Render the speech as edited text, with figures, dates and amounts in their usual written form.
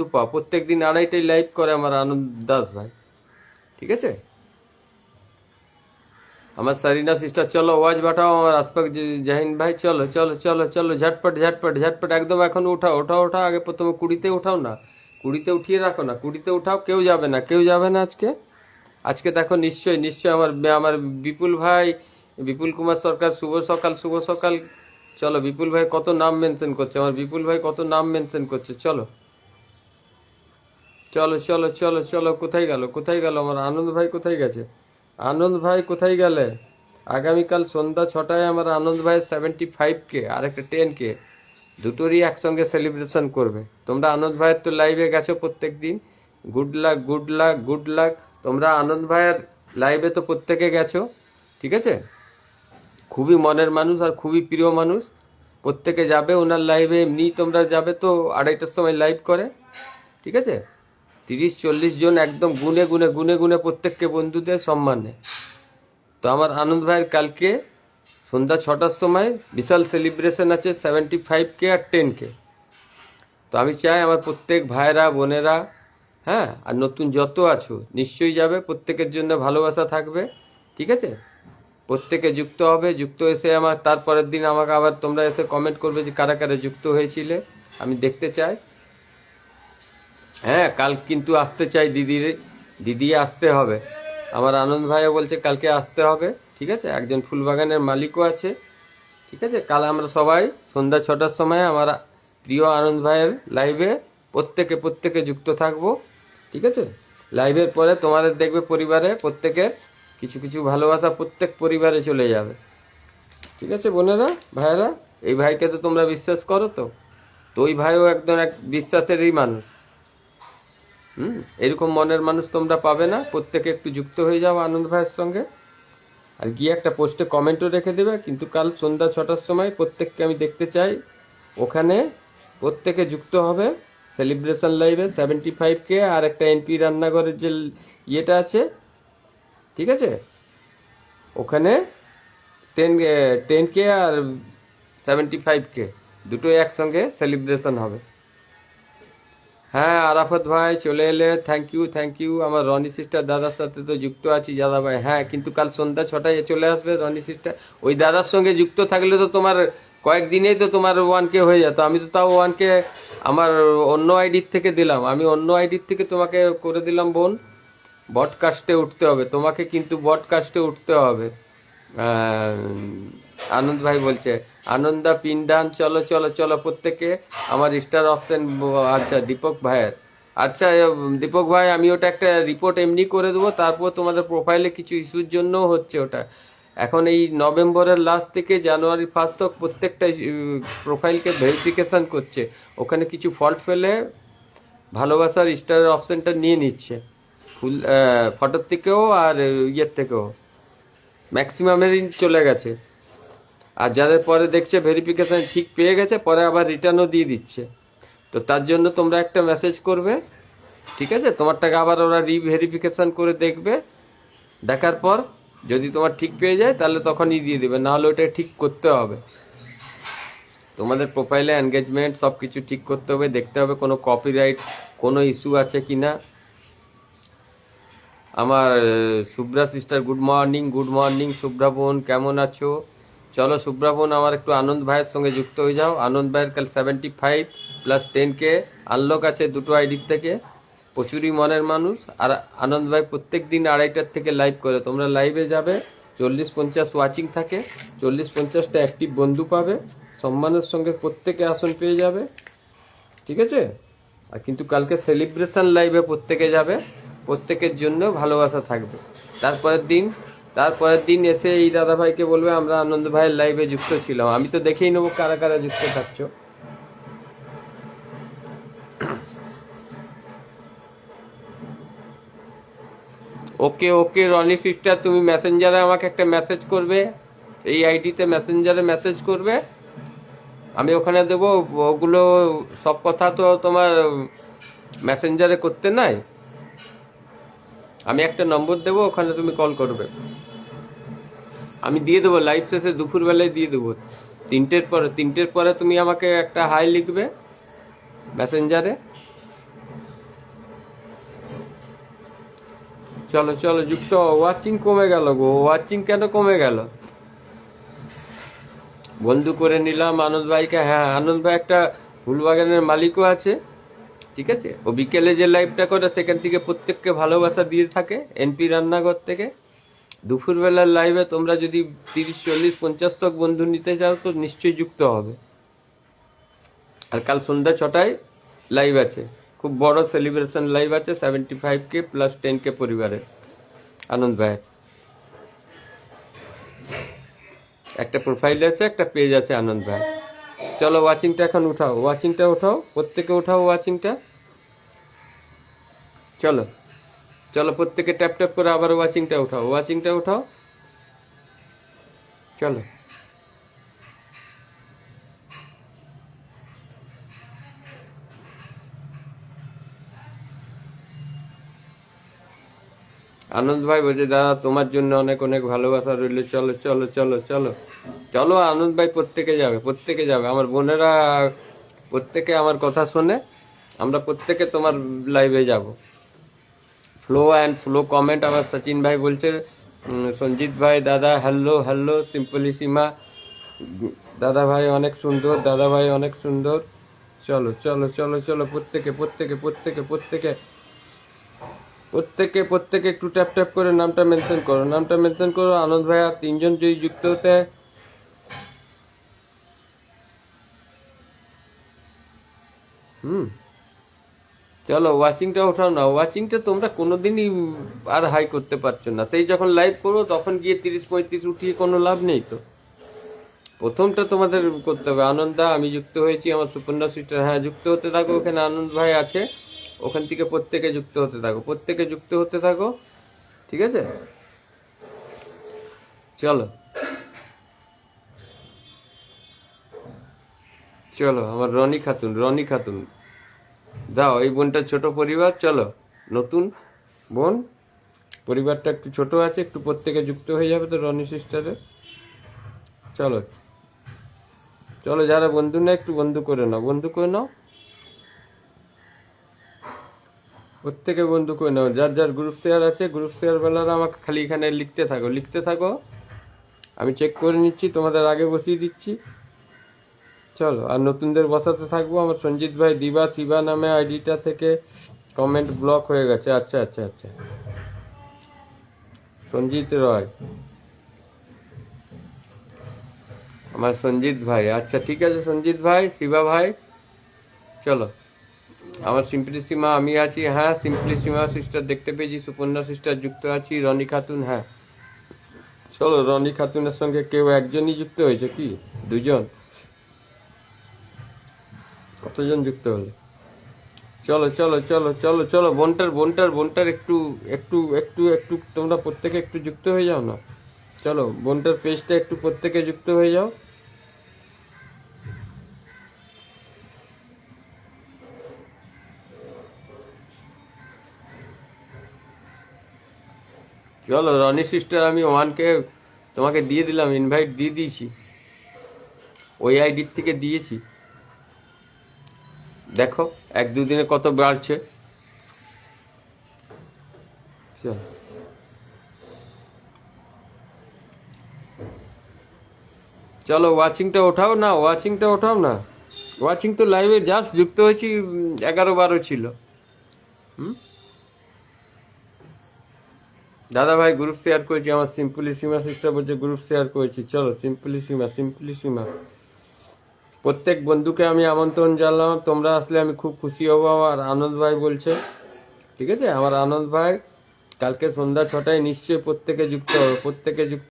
দুপা প্রত্যেক দিন 2:30টায় লাইভ করে আমার আনন্দ দাস ভাই, ঠিক আছে। আমার সারিনা সিস্টার, চলো ওয়াজ বাটাও। আমার আসফাক জাহিন ভাই, চলো চলো চলো চলো, ঝটপট ঝটপট ঝটপট একদম। এখন উঠাও উঠাও উঠাও, আগে প্রথমে 20তে উঠাও না, 20তে উঠিয়ে রাখো না, 20তে উঠাও। কেউ যাবে না, কেউ যাবে না আজকে। আজকে দেখো নিশ্চয়ই নিশ্চয়ই আমার আমার বিপুল ভাই, বিপুল কুমার সরকার, শুভ সকাল শুভ সকাল। চলো বিপুল ভাই কত নাম মেনশন করছে, আমার বিপুল ভাই কত নাম মেনশন করছে। চলো চলো চলো চলো চলো, কোথায় গেল কোথায় গেল আমার আনন্দ ভাই, কোথায় গেছে আনন্দ ভাই, কোথায় গেলে? আগামীকাল সন্ধ্যা 6টায় আমার আনন্দ ভাইয়ের 75K আর একটা 10K, দুটোরই একসঙ্গে সেলিব্রেশন করবে। তোমরা আনন্দ ভাইয়ের তো লাইভে গেছো প্রত্যেক দিন, good luck good luck good luck. তোমরা আনন্দ ভাইয়ের লাইভে তো প্রত্যেকে গেছো, ঠিক আছে। খুবই মনের মানুষ আর খুবই প্রিয় মানুষ, প্রত্যেকে যাবে ওনার লাইভে। এমনি তোমরা যাবে তো 2:30টার সময় লাইভ করে, ঠিক আছে। 30-40 জন একদম গুনে গুনে গুনে গুনে প্রত্যেককে বন্ধুদের সম্মানে। তো আমার আনন্দ ভাইয়ের কালকে সন্ধ্যা 6টার সময় বিশাল সেলিব্রেশন আছে, 75K আর 10K। তো আমি চাই আমার প্রত্যেক ভাইরা বোনেরা, হ্যাঁ, আর নতুন যত আছো নিশ্চয়ই যাবে, প্রত্যেকের জন্য ভালোবাসা থাকবে, ঠিক আছে। প্রত্যেকে যুক্ত হবে, যুক্ত এসে আমার তারপরের দিন আমাকে আবার তোমরা এসে কমেন্ট করবে যে কারা কারা যুক্ত হয়েছিলে, আমি দেখতে চাই। হ্যাঁ, কাল কিন্তু আসতে চাই, দিদি আসতে হবে। আমার আনন্দ ভাইও বলছে কালকে আসতে হবে, ঠিক আছে। একজন ফুলবাগানের মালিকও আছে, ঠিক আছে। কাল আমরা সবাই সন্ধ্যা 6টার সময় আমার প্রিয় আনন্দ ভাইয়ের লাইভে প্রত্যেকে প্রত্যেকে যুক্ত থাকবো, ঠিক আছে। লাইভের পরে তোমাদের দেখবে পরিবারে প্রত্যেকের কিছু কিছু ভালোবাসা প্রত্যেক পরিবারে চলে যাবে, ঠিক আছে বোনেরা ভাইয়েরা। এই ভাইকে তো তোমরা বিশ্বাস করো, তো তো ওই ভাইও একদম এক বিশ্বাসেরই মানুষ। এরকম মনের মানুষ তোমরা পাবে না। প্রত্যেকে একটু যুক্ত হয়ে যাও আনন্দ ভাইয়ের সঙ্গে, আর গিয়ে একটা পোস্টে কমেন্টও রেখে দেবে। কিন্তু কাল সন্ধ্যা 6টার সময় প্রত্যেককে আমি দেখতে চাই ওখানে, প্রত্যেকে যুক্ত হবে সেলিব্রেশন লাইভে। 75K আর একটা এনপি রান্নাঘরের যে ইয়েটা আছে, ঠিক আছে, ওখানে 10K আর 75K দুটোই একসঙ্গে সেলিব্রেশন হবে। হ্যাঁ আরাফাত ভাই চলে এলে, থ্যাংক ইউ থ্যাংক ইউ। আমার রনি সিস্টার দাদার সাথে তো যুক্ত আছি দাদা ভাই, হ্যাঁ, কিন্তু কাল সন্ধ্যা 6টায় চলে আসবে রনি সিস্টার। ওই দাদার সঙ্গে যুক্ত থাকলে তো তোমার কয়েকদিনেই তো তোমার 1K হয়ে যেত। আমি তো তাও 1K আমার অন্য আইডির থেকে দিলাম, আমি অন্য আইডির থেকে তোমাকে করে দিলাম বোন। বডকাস্টে উঠতে হবে তোমাকে, কিন্তু বডকাস্টে উঠতে হবে। আনন্দ ভাই বলছে আনন্দা পিন্ডান, চলো চলো চলো প্রত্যেকে। আমার স্টার অপশন, আচ্ছা দীপক ভাইয়ের, আচ্ছা দীপক ভাই আমি ওটা একটা রিপোর্ট এমনি করে দেবো। তারপর তোমাদের প্রোফাইলে কিছু ইস্যুর জন্য হচ্ছে ওটা। এখন এই নভেম্বরের লাস্ট থেকে জানুয়ারি 1 তক প্রত্যেকটা প্রোফাইলকে ভেরিফিকেশন করছে, ওখানে কিছু ফল্ট ফেলে ভালোবাসার স্টার অপশনটা নিয়ে নিচ্ছে, ফুল ফটোর থেকেও আর ইয়ের থেকেও ম্যাক্সিমামেরই চলে গেছে। আর যাদের পরে দেখছে ভেরিফিকেশন ঠিক পেয়ে গেছে, পরে আবার রিটার্নও দিয়ে দিচ্ছে। তো তার জন্য তোমরা একটা মেসেজ করবে, ঠিক আছে। তোমারটাকে আবার ওরা রিভেরিফিকেশন করে দেখবে, দেখার পর যদি তোমার ঠিক পেয়ে যায় তাহলে তখনই দিয়ে দেবে, নাহলে ওটা ঠিক করতে হবে। তোমাদের প্রোফাইলে এনগেজমেন্ট সব কিছু ঠিক করতে হবে, দেখতে হবে কোনো কপিরাইট কোনো ইস্যু আছে কি না। আমার Shubhra sister, good morning Shubhra বোন, কেমন আছো? চলো শুভ্রা বোন আমার একটু আনন্দ ভাইয়ের সঙ্গে যুক্ত হয়ে যাও। আনন্দ ভাইয়ের কাল 75 প্লাস 10K আনলক আছে দুটো আইডির থেকে, প্রচুরই মনের মানুষ। আর আনন্দ ভাই প্রত্যেক দিন 2:30টার থেকে লাইভ করে, তোমরা লাইভে যাবে, 40-50 ওয়াচিং থাকে, 40-50টা অ্যাক্টিভ বন্ধু পাবে, সম্মানের সঙ্গে প্রত্যেকে আসন পেয়ে যাবে, ঠিক আছে। আর কিন্তু কালকে সেলিব্রেশন লাইভে প্রত্যেকে যাবে, প্রত্যেকের জন্য ভালোবাসা থাকবে। তারপরের দিন এসে এই দাদা ভাইকে বলবে আমরা আনন্দ ভাইয়ের লাইভে যুক্ত ছিলাম। আমি তো দেখেই নেবো কারা কারা যুক্ত থাকছো। ওকে ওকে রনি সিস্টার, তুমি মেসেঞ্জারে আমাকে একটা মেসেজ করবে, এই আইডিতে মেসেঞ্জারে মেসেজ করবে, আমি ওখানে দেবো। ওগুলো সব কথা তো তোমার মেসেঞ্জারে করতে নাই, আমি একটা নম্বর দেবো, ওখানে তুমি কল করবে, আমি দিয়ে দেবো লাইভ শেষে দুপুরবেলায় দিয়ে দেবো। 3টের পরে তুমি আমাকে একটা হাই লিখবে মেসেঞ্জারে, চলো চলো যুক্ত হও। ওয়াচিং কমে গেল গো, ওয়াচিং কেন কমে গেল? বন্ধু করে নিলাম আনন্দ ভাইকে। হ্যাঁ, আনন্দ ভাই একটা ফুলবাগানের মালিকও আছে, ঠিক আছে। ও বিকেলে যে লাইভটা করে সেখান থেকে প্রত্যেককে ভালোবাসা দিয়ে থাকে এনপি রান্নাঘর থেকে। দুপুরবেলার লাইভে তোমরা যদি 30, 40, 50 তক বন্ধু নিতে চাও তো নিশ্চয়ই যুক্ত হবে। আর কাল সন্ধ্যা 6টায় লাইভ আছে, খুব বড় সেলিব্রেশন লাইভ আছে 75K প্লাস 10K পরিবারের আনন্দ ভাইয়ের। একটা প্রোফাইল আছে, একটা পেজ আছে আনন্দ ভাই। চলো ওয়াচিংটা এখন উঠাও, ওয়াচিংটা উঠাও, প্রত্যেকে উঠাও ওয়াচিংটা। চলো চলো প্রত্যেকে ট্যাপ ট্যাপ করে আবার ওয়াচিংটা উঠাও, ওয়াচিংটা উঠাও। চলো আনন্দ ভাই বলছে দাদা তোমার জন্য অনেক অনেক ভালোবাসা রইল। চলো চলো চলো চলো চলো আনন্দ ভাই, প্রত্যেকে যাবে, প্রত্যেকে যাবে। আমার বোনেরা প্রত্যেকে আমার কথা শোনে, আমরা প্রত্যেকে তোমার লাইভে যাব। Flow and flow comment. আবার সচিন ভাই বলছে সঞ্জিত ভাই দাদা হ্যালো হ্যালো সিম্পলি সীমা দাদা ভাই অনেক সুন্দর, দাদা ভাই অনেক সুন্দর। চলো চলো চলো চলো প্রত্যেকে প্রত্যেকে প্রত্যেকে প্রত্যেকে প্রত্যেকে প্রত্যেকে একটু ট্যাপ ট্যাপ করে নামটা মেনশন করো, নামটা মেনশন করো। আনন্দ ভাই আর 3জন যদি যুক্ত হতে। চলো ওয়াচিংটা ওঠাও না, ওয়াচিংটা তোমরা কোনোদিনই আর হাই করতে পারছো না। সেই যখন লাইভ করো তখন গিয়ে 30, 35 উঠিয়ে কোনো লাভ নেই তো। প্রথমটা তোমাদের করতে হবে। আনন্দা আমি যুক্ত হয়েছি, আমার সুপর্ণা সিস্টার, হ্যাঁ যুক্ত হতে থাকো। ওখানে আনন্দ ভাই আছে, ওখান থেকে প্রত্যেকে যুক্ত হতে থাকো, প্রত্যেকে যুক্ত হতে থাকো, ঠিক আছে। চলো চলো আমার রনি খাতুন, রনি খাতুন দাও। এই বোনটা ছোট পরিবার, চলো নতুন বোন, পরিবারটা একটু ছোট আছে, একটু প্রত্যেকে যুক্ত হয়ে যাবে তো রনি সিস্টারে। চলো চলো যারা বন্ধু না একটু বন্ধু করে নাও, বন্ধু করে নাও, প্রত্যেকে বন্ধু করে নাও। যার যার গ্রুপ শেয়ার আছে, গ্রুপ শেয়ার বেলারা আমাকে খালি এখানে লিখতে থাকো, লিখতে থাকো, আমি চেক করে নিচ্ছি, তোমাদের আগে বসিয়ে দিচ্ছি। চলো আর নতুনদের বসাতে থাকবো। আমার সঞ্জিত ভাই দিবা শিবা নামে আইডিটা থেকে কমেন্ট ব্লক হয়ে গেছে। আচ্ছা আচ্ছা আচ্ছা, সঞ্জিত রয় আমার সঞ্জিত ভাই, আচ্ছা ঠিক আছে সঞ্জিত ভাই, শিবা ভাই। চলো আমার সিম্পলি সীমা আমি আছি, হ্যাঁ সিম্পলি সীমা সিস্টার দেখতে পেয়েছি, সুপর্ণা সিস্টার যুক্ত আছি, রনি খাতুন, হ্যাঁ চলো। রনি খাতুনের সঙ্গে কেউ একজনই যুক্ত হয়েছে কি দুজন? কতজন যুক্ত হলো? চলো চলো চলো চলো চলো বোনটার বোনটার বোনটার একটু একটু একটু একটু তোমরা প্রত্যেকে একটু যুক্ত হয়ে যাও না। চলো বোনটার পেজটা একটু প্রত্যেকে যুক্ত হয়ে যাও। চলো রনি সিস্টার আমি 1K তোমাকে দিয়ে দিলাম, ইনভাইট দিয়ে দিয়েছি, ওই আইডির থেকে দিয়েছি। দেখো 1-2 দিনে কত বাড়ছে। চলো চলো ওয়াচিংটা ওঠাও না, ওয়াচিংটা ওঠাও না। ওয়াচিং তো লাইভে জাস্ট যুক্ত হয়েছি, 11-12 ছিল। দাদা ভাই গ্রুপ শেয়ার করেছি, আমার সিম্পলি সীমা সিস্টার বলছে গ্রুপ শেয়ার করেছি। চলো সিম্পলি সীমা, সিম্পলি সীমা প্রত্যেক বন্ধুকে আমি আমন্ত্রণ জানালাম, তোমরা আসলে আমি খুব খুশি হব। আর আনন্দ ভাই বলছে, ঠিক আছে, আমার আনন্দ ভাই কালকে সন্ধ্যা 6টায় নিশ্চয়ই প্রত্যেকে যুক্ত হবে, প্রত্যেকে যুক্ত